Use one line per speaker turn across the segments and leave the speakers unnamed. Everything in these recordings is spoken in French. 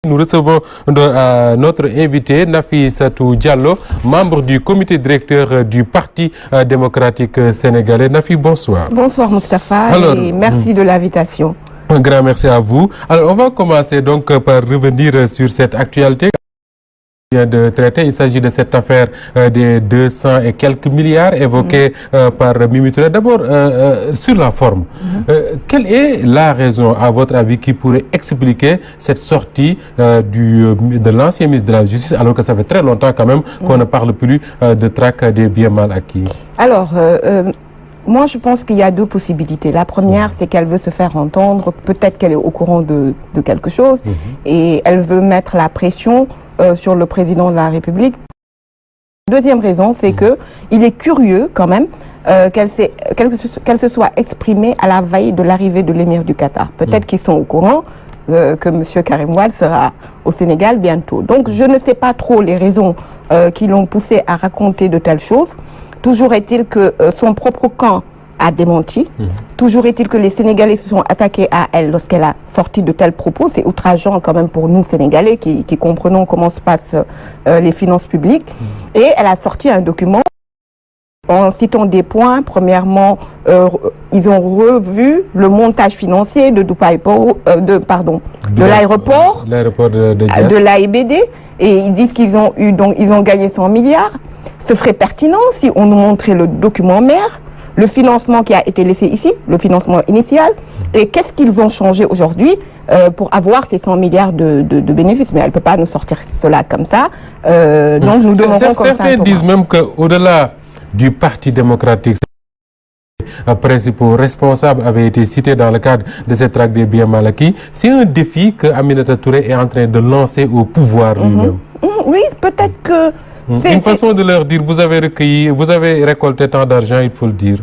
Nous recevons notre invité Nafissatou Diallo, membre du comité directeur du Parti démocratique sénégalais. Nafi, bonsoir.
Bonsoir Moustapha et merci de l'invitation.
Un grand merci à vous. Alors on va commencer donc par revenir sur cette actualité de traiter. Il s'agit de cette affaire des 200 et quelques milliards évoqués par Mimi Touré. D'abord, sur la forme, quelle est la raison, à votre avis, qui pourrait expliquer cette sortie de l'ancien ministre de la Justice, alors que ça fait très longtemps quand même qu'on ne parle plus de traque des biens mal acquis?
Alors, moi je pense qu'il y a deux possibilités. La première, c'est qu'elle veut se faire entendre, peut-être qu'elle est au courant de quelque chose, et elle veut mettre la pression sur le président de la République. Deuxième raison, c'est que il est curieux quand même qu'elle se soit exprimée à la veille de l'arrivée de l'émir du Qatar. Peut-être qu'ils sont au courant que M. Karim Wade sera au Sénégal bientôt. Donc je ne sais pas trop les raisons qui l'ont poussé à raconter de telles choses. Toujours est-il que son propre camp a démenti. Toujours est-il que les Sénégalais se sont attaqués à elle lorsqu'elle a sorti de tels propos. C'est outrageant quand même pour nous Sénégalais qui comprenons comment se passent les finances publiques. Et elle a sorti un document en citant des points. Premièrement, ils ont revu le montage financier de l'aéroport de l'AIBD, et ils disent qu'ils ont gagné 100 milliards. Ce serait pertinent si on nous montrait le document mère, le financement qui a été laissé ici, le financement initial, et qu'est-ce qu'ils ont changé aujourd'hui pour avoir ces 100 milliards de bénéfices. Mais elle ne peut pas nous sortir cela comme ça. Donc nous demanderons comme ça.
Certains disent même qu'au-delà du Parti démocratique, les principaux responsables avaient été cités dans le cadre de cette traque des biens mal acquis. C'est un défi que Aminata Touré est en train de lancer au pouvoir lui-même.
Oui, peut-être que...
Une façon de leur dire, vous avez recueilli, vous avez récolté tant d'argent, il faut le dire.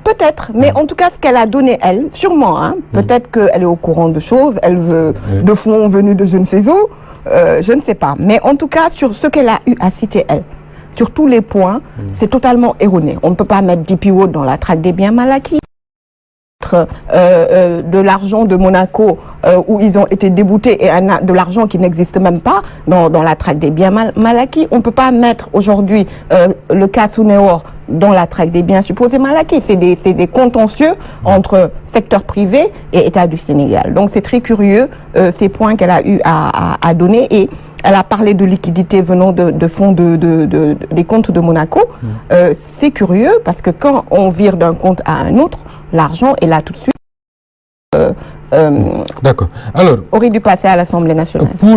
Peut-être, mais en tout cas, ce qu'elle a donné, elle, sûrement, hein, peut-être qu'elle est au courant de choses, elle veut de fonds venus de je ne sais où, je ne sais pas. Mais en tout cas, sur ce qu'elle a eu à citer, elle, sur tous les points, c'est totalement erroné. On ne peut pas mettre DPO dans la traque des biens mal acquis. De l'argent de Monaco où ils ont été déboutés et de l'argent qui n'existe même pas dans la traque des biens mal acquis. On ne peut pas mettre aujourd'hui le cas Sounéor dans la traque des biens supposés mal acquis. C'est des contentieux entre secteur privé et État du Sénégal. Donc c'est très curieux ces points qu'elle a eu à donner, et elle a parlé de liquidités venant de fonds des comptes de Monaco. C'est curieux parce que quand on vire d'un compte à un autre, l'argent est là tout de suite.
D'accord. Alors,
aurait dû passer à l'Assemblée nationale.
Pour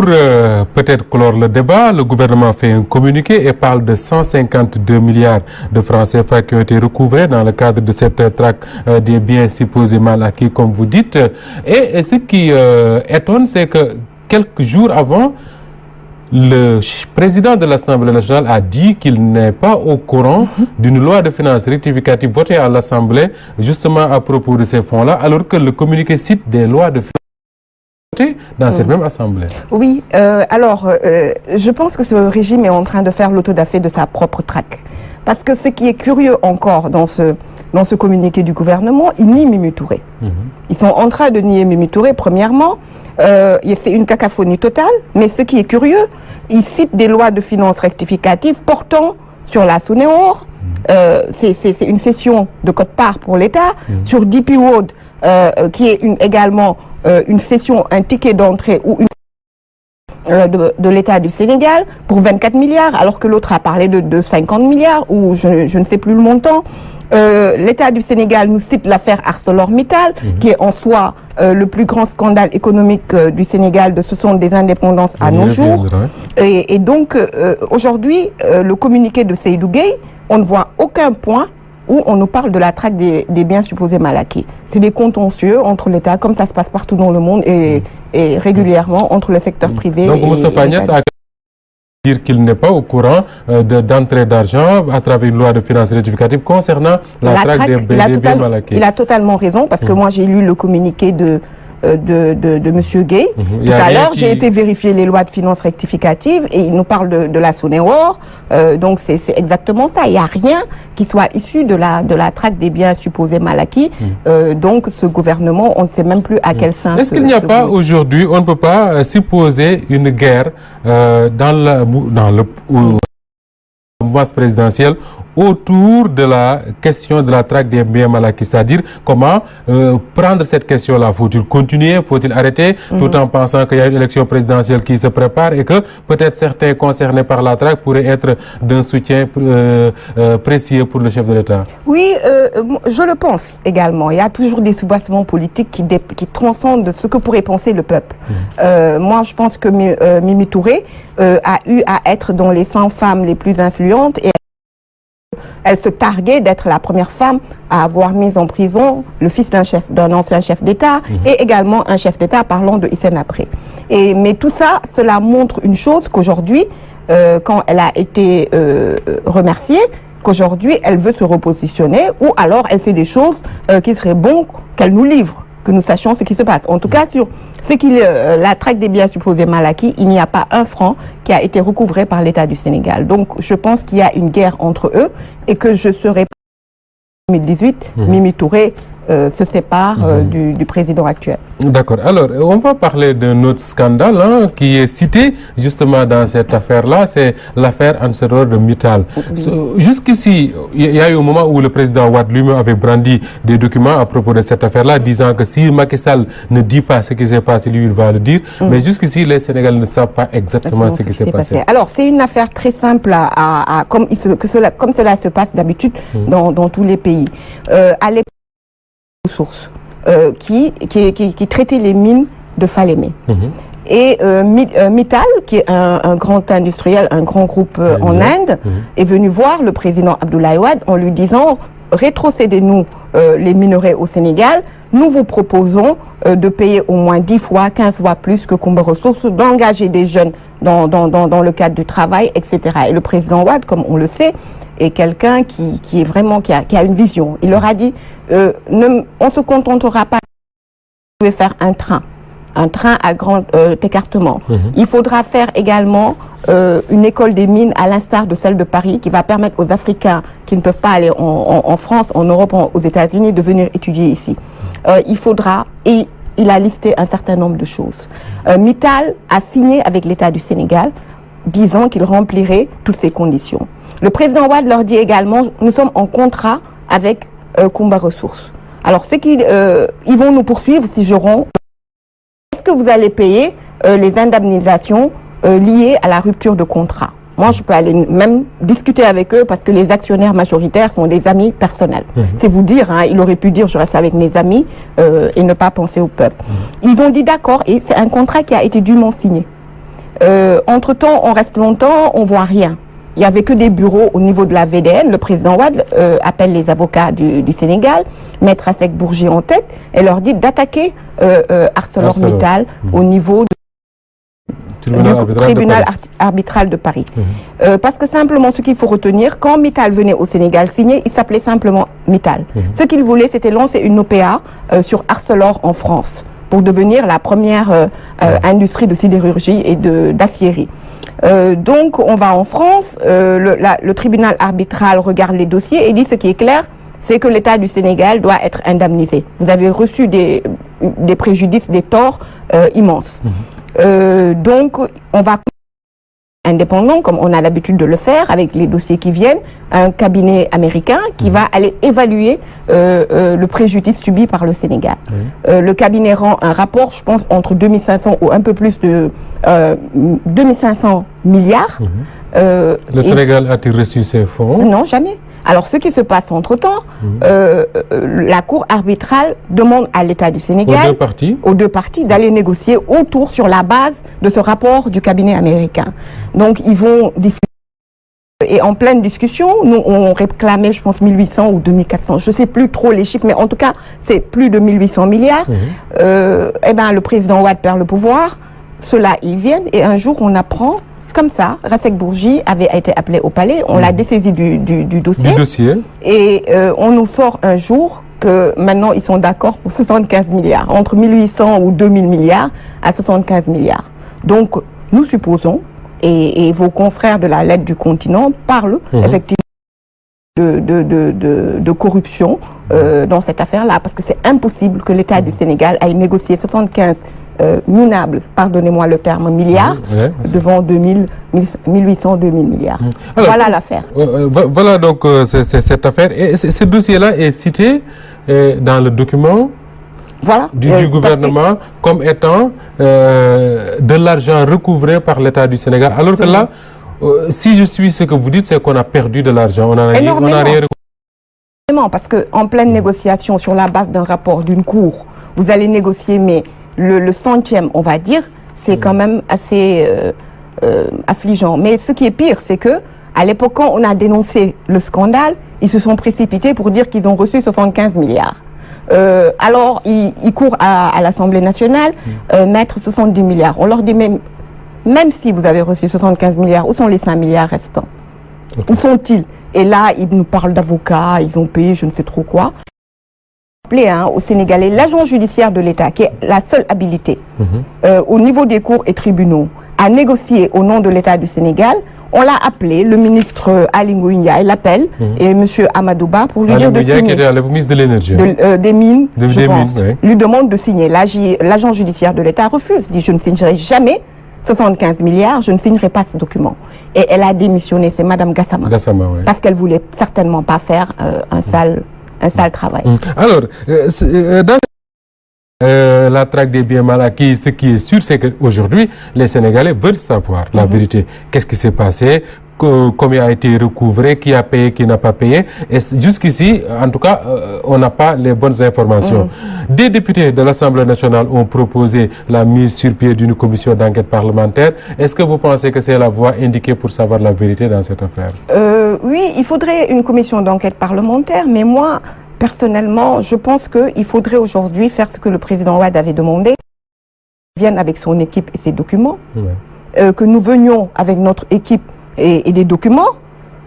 peut-être clore le débat, le gouvernement fait un communiqué et parle de 152 milliards de francs CFA qui ont été recouvrés dans le cadre de cette traque des biens supposés mal acquis, comme vous dites. Et ce qui étonne, c'est que quelques jours avant, le président de l'Assemblée nationale a dit qu'il n'est pas au courant d'une loi de finances rectificative votée à l'Assemblée justement à propos de ces fonds-là, alors que le communiqué cite des lois de finances votées dans cette même Assemblée. Oui,
je pense que ce régime est en train de faire l'autodafé de sa propre traque. Parce que ce qui est curieux encore dans ce communiqué du gouvernement, ils nient Mimi Touré. Ils sont en train de nier Mimi Touré, premièrement. C'est une cacophonie totale, mais ce qui est curieux, ils citent des lois de finances rectificatives portant sur la Sounéor. C'est une cession de quote-part pour l'État, sur DP World, qui est également une cession, un ticket d'entrée ou de l'État du Sénégal pour 24 milliards, alors que l'autre a parlé de 50 milliards, ou je ne sais plus le montant. L'État du Sénégal nous cite l'affaire ArcelorMittal, qui est en soi le plus grand scandale économique du Sénégal de ce sont des indépendances à nos jours. Et donc, aujourd'hui, le communiqué de Seydou Gueye, on ne voit aucun point où on nous parle de la traque des biens supposés mal acquis. C'est des contentieux entre l'État, comme ça se passe partout dans le monde, et régulièrement entre le secteur privé
donc, et dire qu'il n'est pas au courant d'entrée d'argent à travers une loi de finances rectificative concernant la traque des biens mal acquis.
Il a totalement raison, parce que moi j'ai lu le communiqué de Monsieur Gueye. Tout à l'heure, j'ai été vérifier les lois de finances rectificatives et il nous parle de la Sonewar. Donc c'est exactement ça. Il n'y a rien qui soit issu de la traque des biens supposés mal acquis. Donc ce gouvernement, on ne sait même plus à quel fin.
Est-ce qu'il n'y a pas aujourd'hui, on ne peut pas supposer une guerre dans le mouvance présidentielle autour de la question de la traque des biens mal acquis, c'est-à-dire comment prendre cette question-là. Faut-il continuer, faut-il arrêter, tout en pensant qu'il y a une élection présidentielle qui se prépare et que peut-être certains concernés par la traque pourraient être d'un soutien précieux pour le chef de l'État?
Oui, je le pense également. Il y a toujours des soubassements politiques qui transcendent ce que pourrait penser le peuple. Moi, je pense que Mimi Touré a eu à être dans les 100 femmes les plus influentes et elle se targuait d'être la première femme à avoir mis en prison le fils d'un ancien chef d'État et également un chef d'État parlant de Hissène Habré. Mais tout ça, cela montre une chose qu'aujourd'hui, quand elle a été remerciée, qu'aujourd'hui elle veut se repositionner ou alors elle fait des choses qui seraient bon qu'elle nous livre, que nous sachions ce qui se passe. En tout cas, sur la traque des biens supposés mal acquis, il n'y a pas un franc qui a été recouvré par l'État du Sénégal. Donc, je pense qu'il y a une guerre entre eux et que je serai en 2018, Mimi Touré se sépare du président actuel.
D'accord. Alors, on va parler d'un autre scandale qui est cité justement dans cette affaire-là, c'est l'affaire ArcelorMittal. Jusqu'ici, il y a eu un moment où le président Wade lui-même avait brandi des documents à propos de cette affaire-là, disant que si Macky Sall ne dit pas ce qui s'est passé, lui, il va le dire. Mais jusqu'ici, les Sénégalais ne savent pas exactement ce qui s'est passé.
Alors, c'est une affaire très simple comme cela se passe d'habitude dans tous les pays. À l'époque, ressources qui traitait les mines de Falémé. Et Mittal, qui est un grand industriel, un grand groupe en Inde, est venu voir le président Abdoulaye Wade en lui disant « Rétrocédez-nous les minerais au Sénégal, nous vous proposons de payer au moins 10 fois, 15 fois plus que Kumba Ressources, d'engager des jeunes dans le cadre du travail, etc. » Et le président Wade, comme on le sait, est quelqu'un qui a une vision. Il leur a dit on se contentera pas de faire un train à grand écartement. Il faudra faire également une école des mines à l'instar de celle de Paris qui va permettre aux Africains qui ne peuvent pas aller en France, en Europe, aux États-Unis de venir étudier ici. Il faudra, et il a listé un certain nombre de choses. Mittal a signé avec l'État du Sénégal disant qu'il remplirait toutes ces conditions. Le président Wade leur dit également, nous sommes en contrat avec Kumba Ressources. Alors, ils vont nous poursuivre si est-ce que vous allez payer les indemnisations liées à la rupture de contrat? Moi, je peux aller même discuter avec eux parce que les actionnaires majoritaires sont des amis personnels. C'est vous dire, il aurait pu dire je reste avec mes amis et ne pas penser au peuple. Ils ont dit d'accord et c'est un contrat qui a été dûment signé. Entre-temps, on reste longtemps, on voit rien. Il n'y avait que des bureaux au niveau de la VDN. Le président Wade appelle les avocats du Sénégal, Maître Assec Bourgi en tête, et leur dit d'attaquer ArcelorMittal au niveau du tribunal arbitral de Paris. Parce que simplement, ce qu'il faut retenir, quand Mittal venait au Sénégal signer, il s'appelait simplement Mittal. Ce qu'il voulait, c'était lancer une OPA sur Arcelor en France, pour devenir la première industrie de sidérurgie et d'aciérie. Donc, on va en France, le tribunal arbitral regarde les dossiers et dit ce qui est clair, c'est que l'État du Sénégal doit être indemnisé. Vous avez reçu des préjudices, des torts immenses. Donc, on va indépendant, comme on a l'habitude de le faire avec les dossiers qui viennent, un cabinet américain qui va aller évaluer le préjudice subi par le Sénégal. Le cabinet rend un rapport, je pense, entre 2500 ou un peu plus de 2500 milliards.
Le Sénégal a-t-il reçu ces fonds? Non,
jamais. Alors, ce qui se passe entre-temps, la Cour arbitrale demande à l'État du Sénégal, aux deux parties, d'aller négocier autour sur la base de ce rapport du cabinet américain. Donc, ils vont discuter. Et en pleine discussion, nous, on réclamait, je pense, 1800 ou 2400. Je ne sais plus trop les chiffres, mais en tout cas, c'est plus de 1800 milliards. Eh ben, le président Wade perd le pouvoir. Ceux-là, ils viennent. Et un jour, on apprend... Comme ça, Assec Bourgi avait été appelé au palais, on l'a dessaisi du dossier. Et on nous sort un jour que maintenant ils sont d'accord pour 75 milliards, entre 1800 ou 2000 milliards à 75 milliards. Donc nous supposons, et vos confrères de la lettre du continent parlent effectivement de corruption dans cette affaire-là, parce que c'est impossible que l'État du Sénégal aille négocier 75 minables, pardonnez-moi le terme, milliards, devant 1800-2000 milliards. Alors, voilà l'affaire.
Voilà donc cette affaire. Et ce dossier-là est cité dans le document du gouvernement comme étant de l'argent recouvré par l'État du Sénégal. Alors que là, si je suis ce que vous dites, c'est qu'on a perdu de l'argent. On a rien recouvré.
Parce qu'en pleine négociation, sur la base d'un rapport d'une cour, vous allez négocier, mais le centième, on va dire, c'est quand même assez affligeant. Mais ce qui est pire, c'est que à l'époque, quand on a dénoncé le scandale, ils se sont précipités pour dire qu'ils ont reçu 75 milliards. Alors, ils courent à l'Assemblée nationale, mettre 70 milliards. On leur dit, même si vous avez reçu 75 milliards, où sont les 5 milliards restants? Où sont-ils? Et là, ils nous parlent d'avocats, ils ont payé je ne sais trop quoi. Au Sénégalais, l'agent judiciaire de l'État, qui est la seule habilité au niveau des cours et tribunaux, à négocier au nom de l'État du Sénégal. On l'a appelé, le ministre Ali Ngouille Ndiaye l'appelle, et M. Amadouba pour lui dire de signer. Qui était
le ministre de l'énergie.
Des mines, je pense.
Mines,
lui demande de signer. L'agent judiciaire de l'État refuse, dit je ne signerai jamais 75 milliards, je ne signerai pas ce document. Et elle a démissionné, c'est Madame Gassama. Parce qu'elle voulait certainement pas faire un sale travail.
Alors, dans la traque des biens mal acquis, ce qui est sûr, c'est qu'aujourd'hui, les Sénégalais veulent savoir la vérité. Qu'est-ce qui s'est passé? Combien a été recouvré, qui a payé, qui n'a pas payé. Et jusqu'ici, en tout cas, on n'a pas les bonnes informations. Des députés de l'Assemblée nationale ont proposé la mise sur pied d'une commission d'enquête parlementaire. Est-ce que vous pensez que c'est la voie indiquée pour savoir la vérité dans cette affaire?
Oui, il faudrait une commission d'enquête parlementaire, mais moi, personnellement, je pense qu'il faudrait aujourd'hui faire ce que le président Wade avait demandé, qu'il vienne avec son équipe et ses documents, que nous venions avec notre équipe et des documents.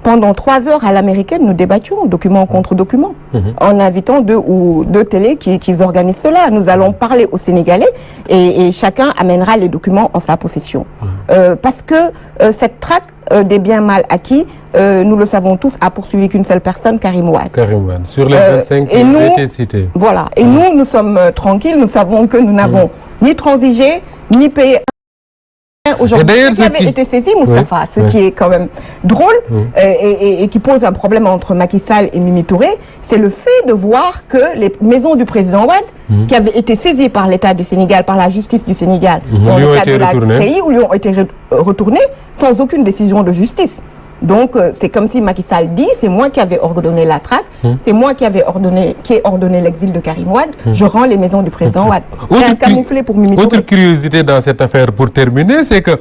Pendant 3 heures à l'américaine, nous débattions, document contre document, en invitant deux télés qui organisent cela. Nous allons parler aux Sénégalais et chacun amènera les documents en sa possession. Parce que cette traque des biens mal acquis, nous le savons tous, a poursuivi qu'une seule personne, Karim Wade.
Karim Wade, sur les 25 qui ont été cités.
Voilà, et nous sommes tranquilles, nous savons que nous n'avons ni transigé, ni payé. Aujourd'hui, ce qui avait été saisi, Moustapha, ce qui est quand même drôle et qui pose un problème entre Macky Sall et Mimi Touré, c'est le fait de voir que les maisons du président Wade, qui avaient été saisies par l'État du Sénégal, par la justice du Sénégal, dans le cadre de la CREI, où lui ont été retournées sans aucune décision de justice. Donc, c'est comme si Macky Sall dit, c'est moi qui avais ordonné la traque, c'est moi qui ai ordonné l'exil de Karim Wade, je rends les maisons du président Wade. C'est un camouflet pour Mimi Touré.
Autre curiosité dans cette affaire, pour terminer, c'est que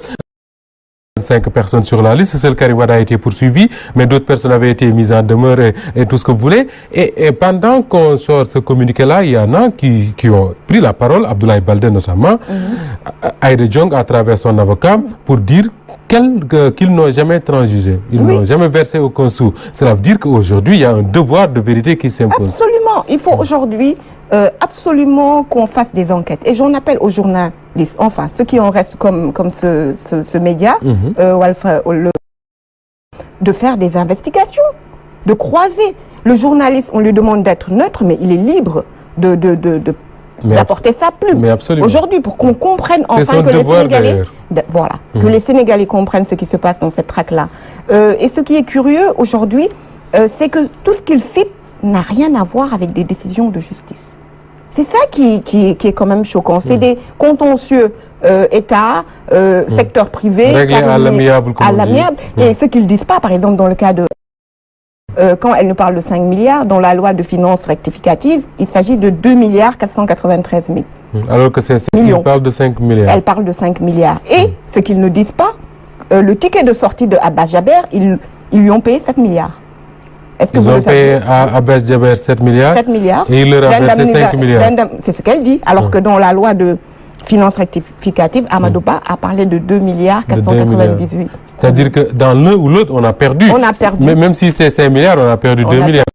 5 personnes sur la liste, seul Karim Wade a été poursuivi, mais d'autres personnes avaient été mises en demeure et tout ce que vous voulez. Et pendant qu'on sort ce communiqué-là, il y en a qui ont pris la parole, Abdoulaye Baldé notamment, Aïda Diong à travers son avocat, pour dire qu'ils n'ont jamais transigé, ils n'ont jamais versé aucun sou. Cela veut dire qu'aujourd'hui, il y a un devoir de vérité qui s'impose.
Absolument. Il faut aujourd'hui absolument qu'on fasse des enquêtes. Et j'en appelle aux journalistes, enfin, ceux qui en restent comme ce média, de faire des investigations, de croiser. Le journaliste, on lui demande d'être neutre, mais il est libre d'apporter sa plume. Aujourd'hui, pour qu'on comprenne enfin que les Sénégalais, que les Sénégalais comprennent ce qui se passe dans cette traque-là. Et ce qui est curieux aujourd'hui, c'est que tout ce qu'ils citent n'a rien à voir avec des décisions de justice. C'est ça qui est quand même choquant. C'est des contentieux État, secteur privé,
réglés à l'amiable.
Et ce qu'ils ne disent pas, par exemple, dans le cas de quand elle nous parle de 5 milliards, dans la loi de finances rectificative, il s'agit de 2 milliards 493 000.
Alors que elle parle de 5 milliards.
Elle parle de 5 milliards. Et ce qu'ils ne disent pas, le ticket de sortie de Abbas Jaber, ils lui ont payé 7 milliards.
Est-ce que ils ont payé à Abbas Jaber 7 milliards.
7 milliards.
Et ils leur ont versé 5 milliards.
C'est ce qu'elle dit. Alors que dans la loi de finances rectificative, Amadouba a parlé de 2 milliards 498.
C'est-à-dire que dans l'un ou l'autre, on a perdu.
On a perdu.
Même si c'est 5 milliards, on a perdu 2 milliards.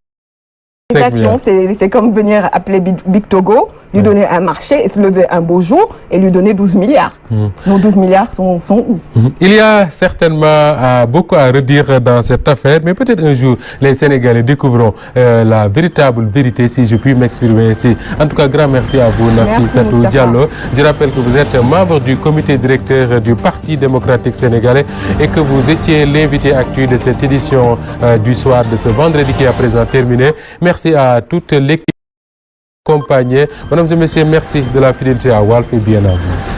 C'est comme venir appeler Big Togo, lui donner un marché et se lever un beau jour et lui donner 12 milliards. Nos 12 milliards sont où?
Il y a certainement beaucoup à redire dans cette affaire, mais peut-être un jour les Sénégalais découvriront la véritable vérité, si je puis m'exprimer ainsi. En tout cas, grand merci à vous, Nafissatou Diallo. Je rappelle que vous êtes membre du comité directeur du Parti démocratique sénégalais et que vous étiez l'invité actuel de cette édition du soir de ce vendredi qui est à présent terminé. Merci à toute l'équipe accompagnée. Mesdames et messieurs, merci de la fidélité à Walf et bien à vous.